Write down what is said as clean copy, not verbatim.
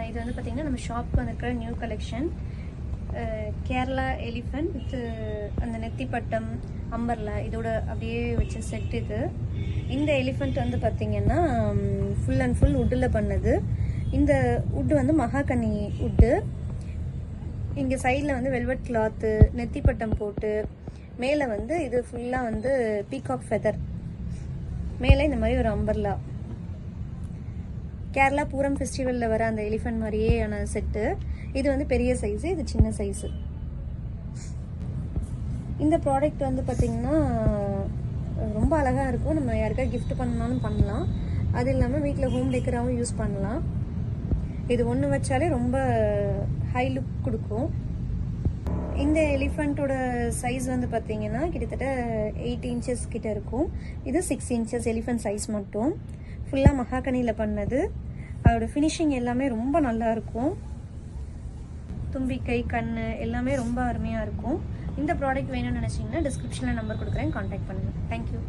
இது வந்து பார்த்திங்கன்னா நம்ம ஷாப்புக்கு வந்திருக்கிற new collection. Kerala elephant with அந்த நெத்திப்பட்டம் அம்பர்லா இதோட அப்படியே வச்ச செட் இது. இந்த எலிஃபண்ட் வந்து பார்த்திங்கன்னா ஃபுல் அண்ட் ஃபுல் வுட்டில் பண்ணது. இந்த வுட்டு வந்து மகாகனி வுட்டு. இங்கே சைடில் வந்து வெல்வெட் கிளாத்து, நெத்திப்பட்டம் போட்டு, மேலே வந்து இது ஃபுல்லாக வந்து பீகாக் ஃபெதர், மேலே இந்த மாதிரி ஒரு அம்பர்லா. கேரளா பூரம் ஃபெஸ்டிவலில் வர அந்த எலிஃபண்ட் மாதிரியே செட்டு. இது வந்து பெரிய சைஸு, இது சின்ன சைஸு. இந்த ப்ராடக்ட் வந்து பார்த்திங்கன்னா ரொம்ப அழகாக இருக்கும். நம்ம யாருக்கா கிஃப்ட் பண்ணாலும் பண்ணலாம். அது இல்லாமல் வீட்டில் ஹோம் டெக்கராகவும் யூஸ் பண்ணலாம். இது ஒன்று வச்சாலே ரொம்ப ஹை லுக் கொடுக்கும். இந்த எலிஃபண்ட்டோட சைஸ் வந்து பார்த்திங்கன்னா கிட்டத்தட்ட 8 இன்ச்சஸ் கிட்ட இருக்கும். இது 6 இன்ச்சஸ் எலிஃபண்ட் சைஸ் மட்டும். ஃபுல்லாக மகாகனியில் பண்ணது. அதோட ஃபினிஷிங் எல்லாமே ரொம்ப நல்லா இருக்கும். தும்பிக்கை, கண் எல்லாமே ரொம்ப அருமையாக இருக்கும். இந்த ப்ராடக்ட் வேணும்னு நினச்சிங்கன்னா டிஸ்கிரிப்ஷனில் நம்பர் கொடுக்குறேன், கான்டாக்ட் பண்ணுங்கள். தேங்க்யூ.